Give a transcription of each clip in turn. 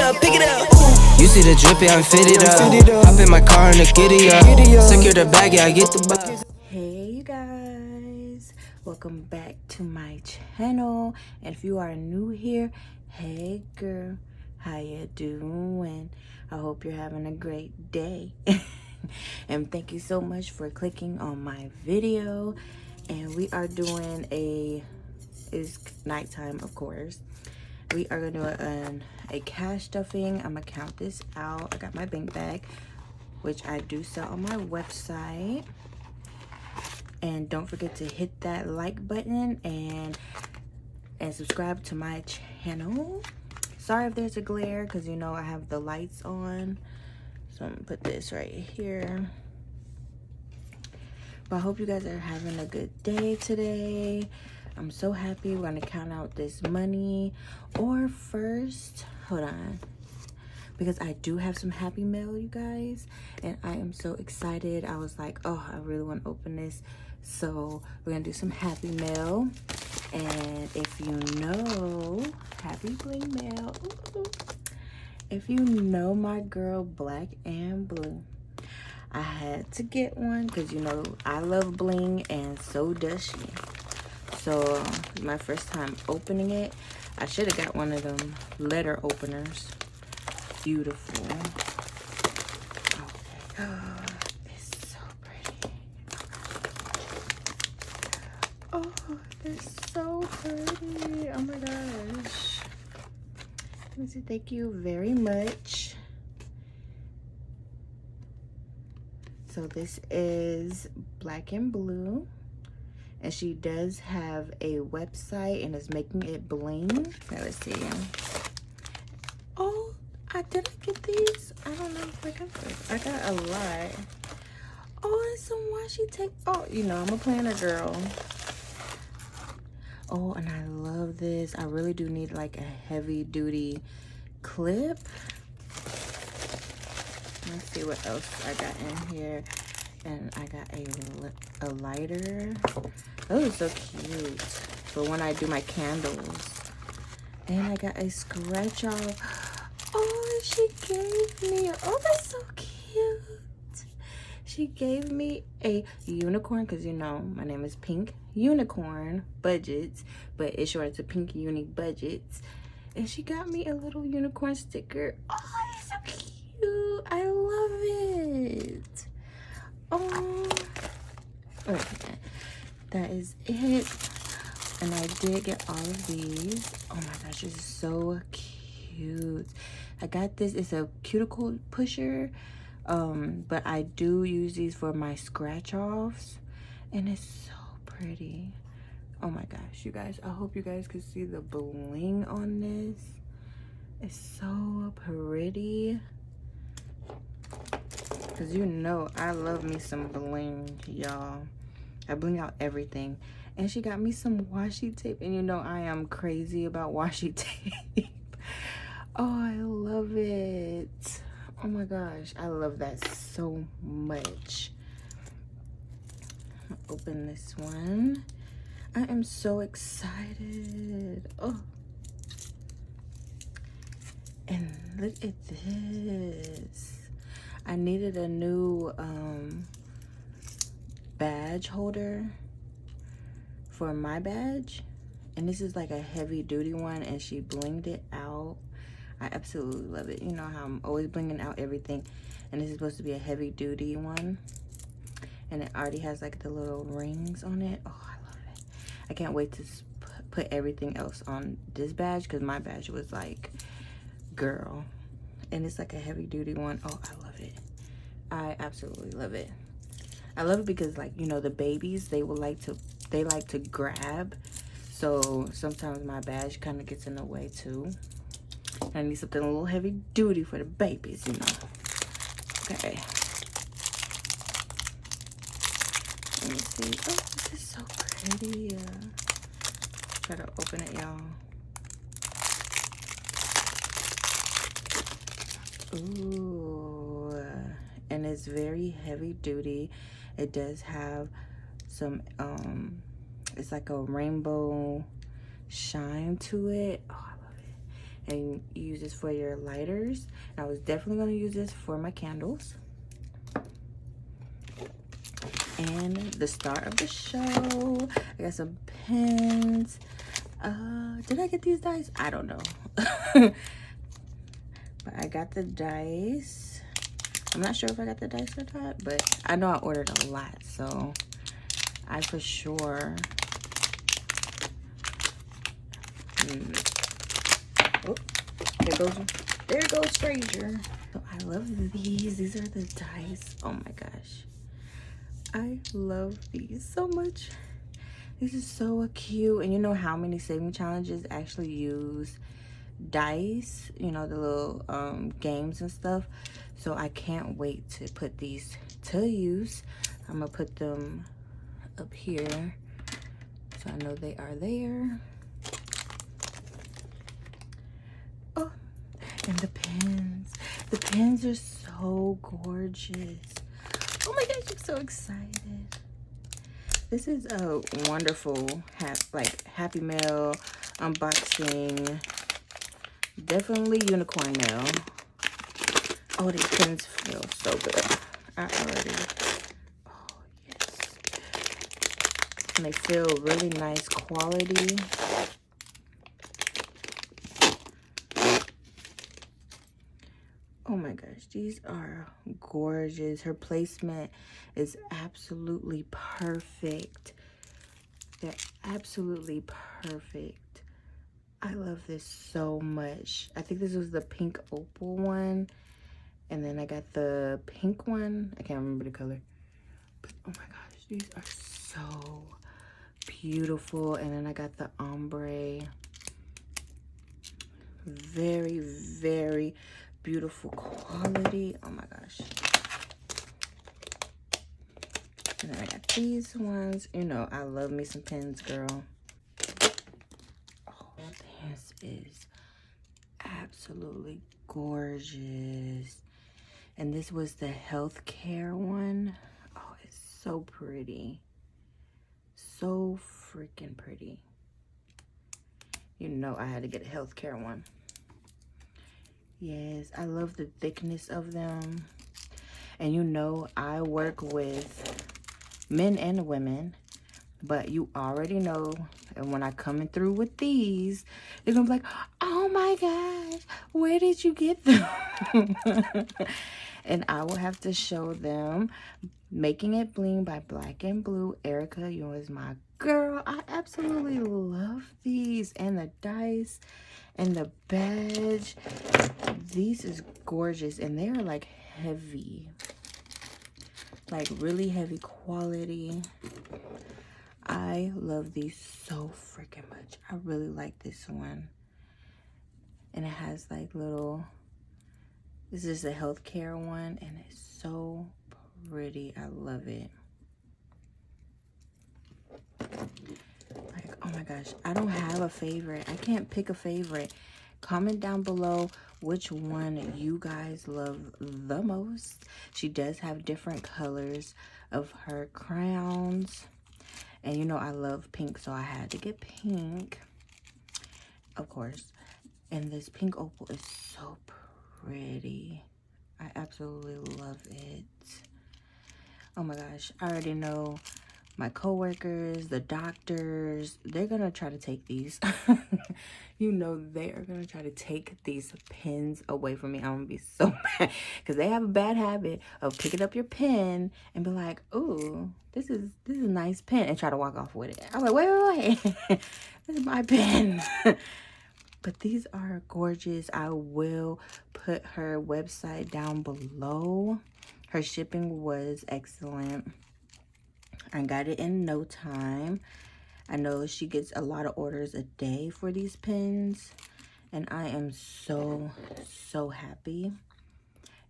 up, pick it up. You see the drippy, I'm fitted up. Hop in my car and the giddy up. Secure the bag, yeah, I get the bus. Hey you guys, welcome back to my channel. And if you are new here, hey girl, how you doing? I hope you're having a great day. And thank you so much for clicking on my video. And we are doing it's nighttime, of course. We are gonna do a cash stuffing. I'm gonna count this out. I got my bank bag, which I do sell on my website. And don't forget to hit that like button and subscribe to my channel. Sorry if there's a glare, because you know I have the lights on. So I'm gonna put this right here. But I hope you guys are having a good day today. I'm so happy. We're gonna count out this money. Or first, hold on, because I do have some happy mail, you guys, and I am so excited. I was like, oh, I really want to open this. So we're gonna do some happy mail. And if you know, happy bling mail. Ooh. If you know my girl Black and Blue, I had to get one because you know I love bling and so does she. So my first time opening it, I should have got one of them letter openers. Beautiful. Okay. Oh, it's so pretty. Oh, it's so pretty. Oh my gosh. Let me see. Thank you very much. So this is Black and Blue. And she does have a website and is making it bling. Now let's see. Oh, did I get these? I don't know if I got this. I got a lot. Oh, and some washi tape. Oh, you know, I'm a planner girl. Oh, and I love this. I really do need like a heavy duty clip. Let's see what else I got in here. And I got a lighter. Oh, it's so cute for when I do my candles. And I got a scratch off. Oh, she gave me, oh, that's so cute. She gave me a unicorn, because you know my name is Pink-UniBudgetz, but it's short to Pink-UniBudgetz. And she got me a little unicorn sticker. Oh, it's so cute. I love it. Oh, okay. That is it. And I did get all of these. Oh my gosh, this is so cute. I got this. It's a cuticle pusher, but I do use these for my scratch offs, and it's so pretty. Oh my gosh, you guys, I hope you guys can see the bling on this. It's so pretty. Because you know I love me some bling, y'all. I bling out everything. And she got me some washi tape. And you know I am crazy about washi tape. Oh, I love it. Oh my gosh. I love that so much. I'll open this one. I am so excited. Oh. And look at this. I needed a new badge holder for my badge, and this is like a heavy duty one, and she blinged it out. I absolutely love it. You know how I'm always blinging out everything, and this is supposed to be a heavy duty one, and it already has like the little rings on it. Oh, I love it. I can't wait to put everything else on this badge, because my badge was like, girl. And it's like a heavy duty one. Oh, I love it. I absolutely love it. I love it because, like, you know, the babies, they like to grab. So sometimes my badge kind of gets in the way too. And I need something a little heavy duty for the babies, you know. Okay. Let me see. Oh, this is so pretty. Try to open it, y'all. Ooh, and it's very heavy duty. It does have some it's like a rainbow shine to it. Oh, I love it. and you use this for your lighters. And I was definitely going to use this for my candles. And the star of the show, I got some pens. Did I get these dice? I don't know. But I got the dice. I'm not sure if I got the dice or not, but I know I ordered a lot, so I for sure. Oh, there goes Stranger. So I love these. These are the dice. Oh my gosh. I love these so much. This is so cute. And you know how many saving challenges actually use dice, you know, the little games and stuff. So I can't wait to put these to use. I'm gonna put them up here so I know they are there. Oh, and the pens. The pens are so gorgeous. Oh my gosh, I'm so excited. This is a wonderful Happy Mail unboxing. Definitely unicorn mail. Oh, these pens feel so good. Oh yes. And they feel really nice quality. Oh my gosh, these are gorgeous. Her placement is absolutely perfect. They're absolutely perfect. I love this so much. I think this was the pink opal one. And then I got the pink one. I can't remember the color. But oh my gosh, these are so beautiful. And then I got the ombre. Very, very beautiful quality. Oh my gosh. And then I got these ones. You know, I love me some pens, girl. Oh, this is absolutely gorgeous. And this was the healthcare one. Oh, it's so pretty. So freaking pretty. You know I had to get a healthcare one. Yes, I love the thickness of them. And you know I work with men and women, but you already know, and when I coming through with these, they're gonna be like, oh my gosh, where did you get them? And I will have to show them Making It Bling by Black and Blue. Erica, you is my girl. I absolutely love these, and the dice and the badge. These is gorgeous, and they are like heavy, like really heavy quality. I love these so freaking much. I really like this one. And it has like little, this is a healthcare one, and it's so pretty. I love it. Like, oh my gosh, I don't have a favorite. I can't pick a favorite. Comment down below which one you guys love the most. She does have different colors of her crowns. And you know I love pink, so I had to get pink, of course. And this pink opal is so pretty. I absolutely love it. Oh my gosh, I already know my coworkers, the doctors, they're gonna try to take these. You know they are gonna try to take these pens away from me. I'm gonna be so mad because they have a bad habit of picking up your pen and be like, "Ooh, this is a nice pen," and try to walk off with it. I'm like, wait. This is my pen. But these are gorgeous. I will put her website down below. Her shipping was excellent. I got it in no time. I know she gets a lot of orders a day for these pens, and I am so happy.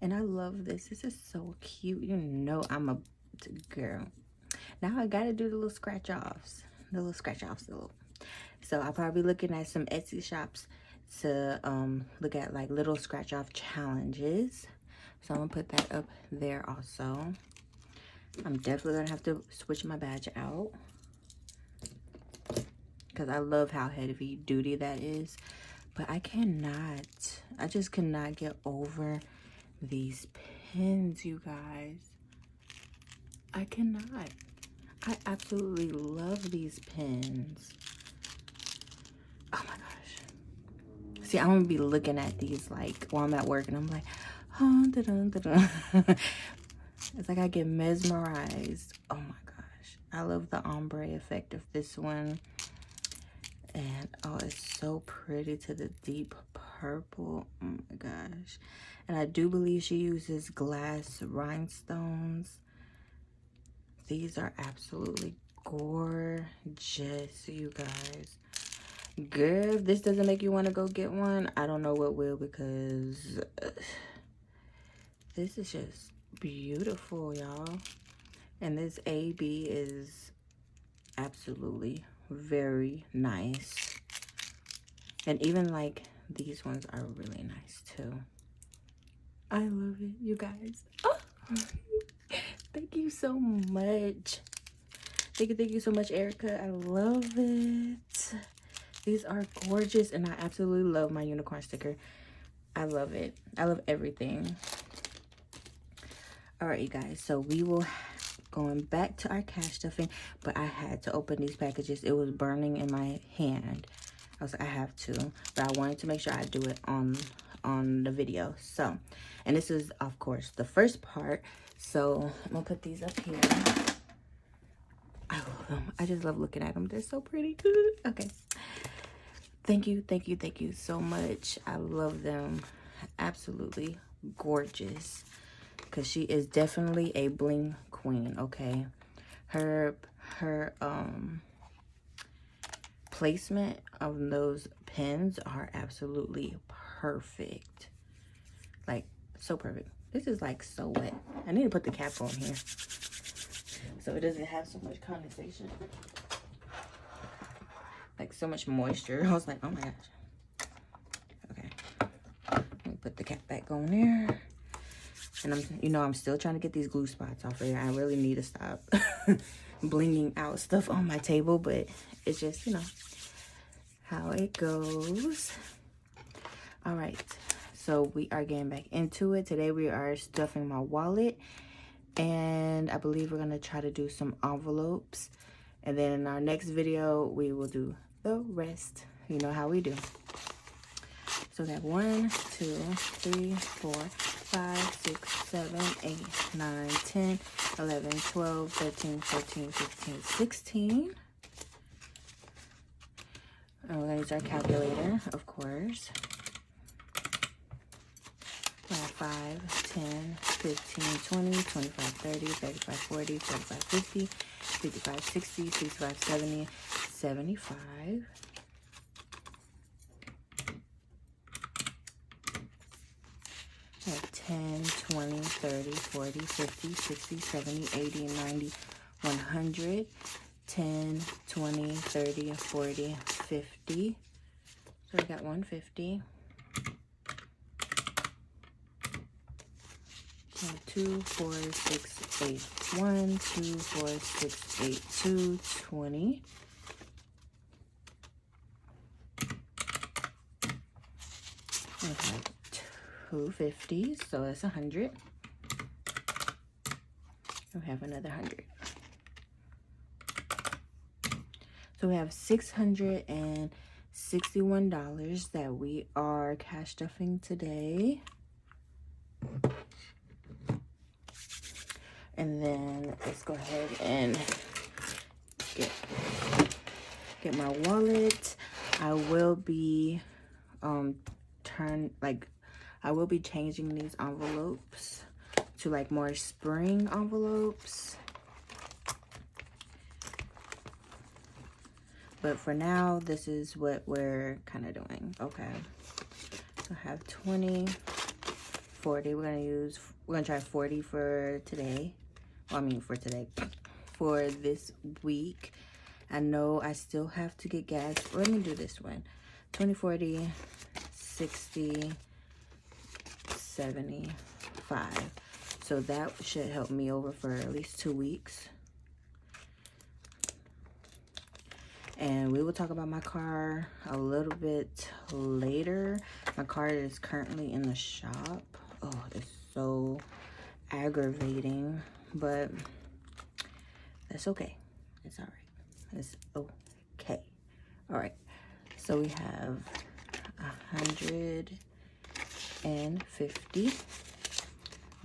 And I love this. This is so cute. You know I'm a girl. Now I gotta do the little scratch offs. So I'll probably be looking at some Etsy shops to look at like little scratch off challenges. So I'm gonna put that up there also. I'm definitely gonna have to switch my badge out because I love how heavy duty that is. But I just cannot get over these pins, you guys. I cannot. I absolutely love these pins. Oh my gosh. See, I'm gonna be looking at these like while I'm at work, and I'm like, oh, it's like I get mesmerized. Oh my gosh. I love the ombre effect of this one. And oh, it's so pretty to the deep purple. Oh my gosh. And I do believe she uses glass rhinestones. These are absolutely gorgeous, you guys. Girl, if this doesn't make you want to go get one, I don't know what will, because this is just beautiful, y'all. And this AB is absolutely very nice. And even like these ones are really nice too. I love it, you guys. Oh, thank you so much. Thank you so much, Erica. I love it. These are gorgeous, and I absolutely love my unicorn sticker. I love it. I love everything. All right, you guys, so we will going back to our cash stuffing, but I had to open these packages. It was burning in my hand. I was like, I have to, but I wanted to make sure I do it on the video. So, and this is of course the first part, so I'm gonna put these up here. I love them. I just love looking at them. They're so pretty. Okay, thank you so much. I love them. Absolutely gorgeous, because she is definitely a bling queen. Okay, her placement of those pins are absolutely perfect, like so perfect. This is like so wet. I need to put the cap on here so it doesn't have so much condensation, like so much moisture. I was like, oh my gosh. Okay, let me put the cap back on there. And I'm still trying to get these glue spots off of here. I really need to stop blinging out stuff on my table, but it's just, how it goes. All right, so we are getting back into it. Today we are stuffing my wallet, and I believe we're gonna try to do some envelopes, and then in our next video we will do the rest. You know how we do. So we have 1, 2, 3, 4, 5, 6, 7, 8, 9, 10, 11, 12, 13, 14, 15, 16. And we're going to use our calculator, of course. We have 5, 10, 15, 20, 25, 30, 35, 40, 45, 50, 55, 60, 65, 70, 75. We have 10, 20, 30, 40, 50, 60, 70, 80, 90, 100. 10, 20, 30, 40, 50. So we got 150. 2, 4, 6, 8. 1, 2, 4, 6, 8, 2, 20. We have 250, so that's 100. We have another 100. So we have $661 that we are cash stuffing today. And then let's go ahead and get my wallet. I will be I will be changing these envelopes to like more spring envelopes. But for now, this is what we're kind of doing. Okay. So I have 20, 40. We're gonna try 40 for today. Well, I mean for today. For this week. I know I still have to get gas. Let me do this one. 20, 40, 60, 75. So that should help me over for at least 2 weeks. And we will talk about my car a little bit later. My car is currently in the shop. Oh, it's so aggravating, but that's okay. It's all right. It's okay. All right. So we have 150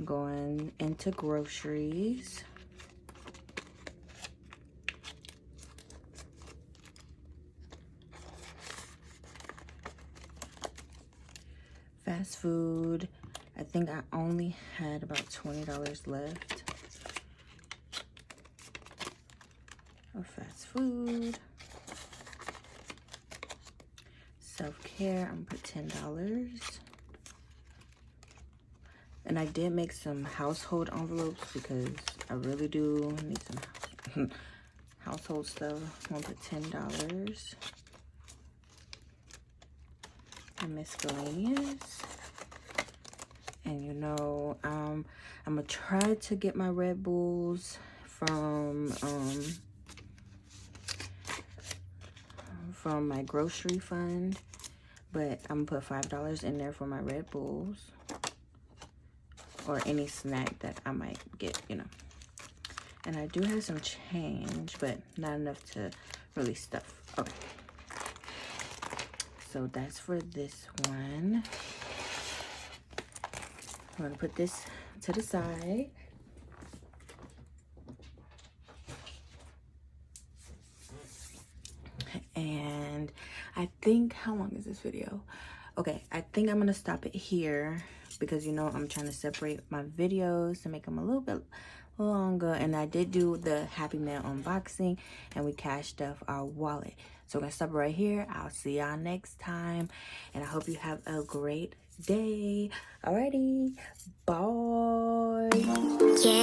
going into groceries. Fast food. I think I only had about $20 left of fast food. Self-care, I'm gonna put $10. And I did make some household envelopes because I really do need some household stuff. I'm gonna put $10. And miscellaneous. And you know, I'm gonna try to get my Red Bulls from my grocery fund, but I'm gonna put $5 in there for my Red Bulls or any snack that I might get, you know. And I do have some change, but not enough to really stuff. Okay, so that's for this one. I'm gonna put this to the side. And I think, how long is this video? Okay, I think I'm gonna stop it here because, you know, I'm trying to separate my videos to make them a little bit longer. And I did do the Happy Mail unboxing and we cash stuff our wallet. So we're gonna stop right here. I'll see y'all next time. And I hope you have a great day. Alrighty, bye. Yeah.